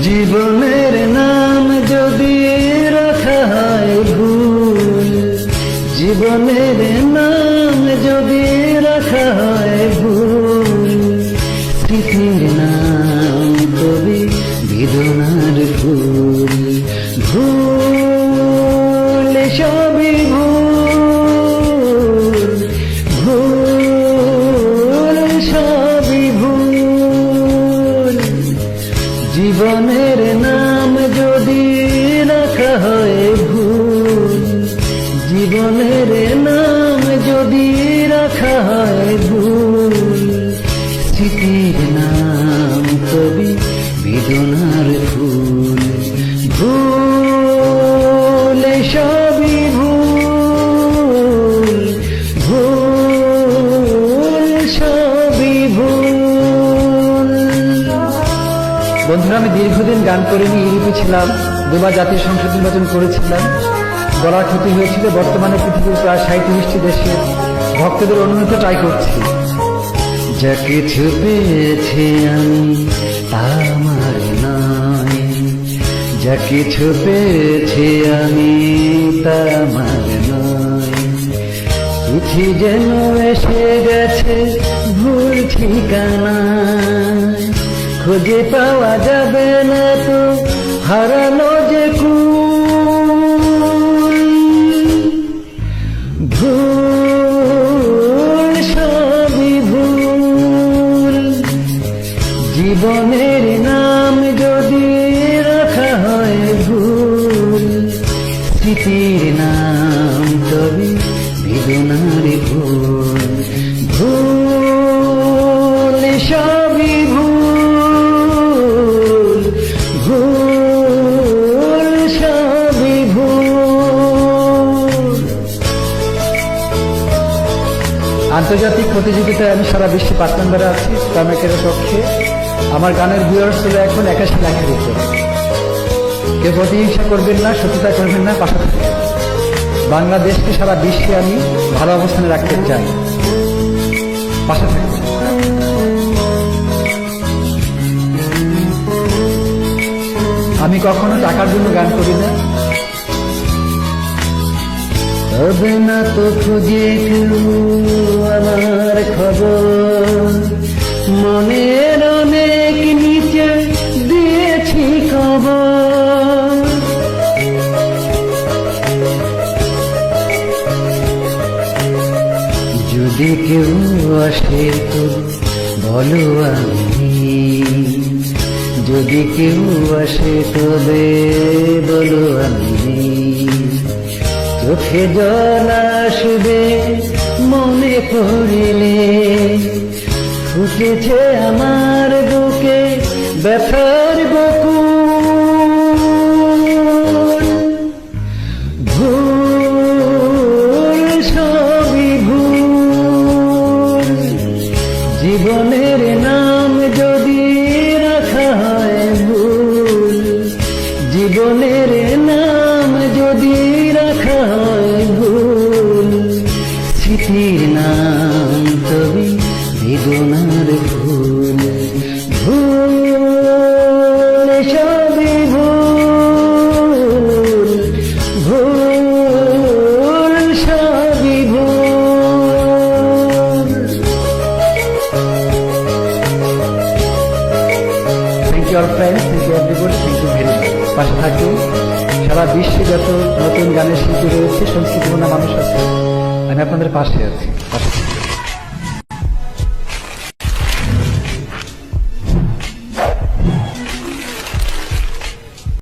জীবনের নাম যদি রাখা হয় ভুল, জীবনের নাম যদি রাখা হয় ভুল, স্মৃতির নাম কবি বেদনার ফুল। ভুল সবই ভুল, ভুল সবই ভুল। জীবনের নাম যদি রাখা হয় ভুল, জীবনের নাম যদি রাখা হয় ভুল, স্মৃতির নাম কবি বেদনার ফুল। ভুল সবই ভুল, ভুল সবই ভুল। বন্ধুরা, আমি দীর্ঘদিন গান করিনি, ইউরোপে ছিলাম, দুবার জাতীয় সংসদ নির্বাচন করেছিলাম, গলার ক্ষতি হয়েছিল। বর্তমানে পৃথিবীর প্রায় 37টি দেশে ভক্তদের অনুমতি ট্রাই করছি। যা কিছু পেয়েছি আমি তা আমার নয়, যা কিছু পেয়েছি আমি তা আমার নয়। চিঠি যেন এসে গেছে ভুল ঠিকানায়, খুঁজে পাওয়া যাবে না তো হারানো যে কুল। ভুল সবই ভুল, জীবনের নাম যদি রাখা হয় ভুল, স্মৃতির নাম তবে বেদনার ভুল। ভুল সবই ভুল, ভুল সবই ভুল। আন্তর্জাতিক প্রতিযোগিতায় আমি সারা বিশ্বে 5 নম্বরে আছি কামেকের পক্ষে। আমার গানের ভিউয়ার্স হলো এখন 81 লাখের উপরে। কেউ প্রতিহিংসা করবেন না, শত্রুতা করবেন না, পাশে থাকবেন। বাংলাদেশকে সারা বিশ্বে আমি ভালো অবস্থানে রাখতে চাই, পাশে থাকবেন। আমি কখনো টাকার জন্য গান করি না। তবে না তো খুঁজে কেউ আমার খবর, মনের অনেক নিচে দিয়েছি খবর। যদি কেউ আসে তো বলো আমি, যদি কেউ আসে তবে বলো আমি। চোখে জল আসবে মনে পড়িলে, ফুটেছে আমার বুকে ব্যথার বকুল। ভুল সবই ভুল, জীবনের নাম যদি রাখা হয় ভুল, জীবনের নাম যদি রাখা হয় ভুল, স্মৃতির নাম তবে বেদনার ভুল। ভুল সবই ভুল, ভুল সবই ভুল। Thank you all friends, thank you everybody, thank you very much. পাশে থাকুন। সারা বিশ্বে যত নতুন গানের শিল্পী রয়েছে, সংস্কৃতিপূর্ণ মানুষ আছে, আমি আপনাদের পাশে আছি।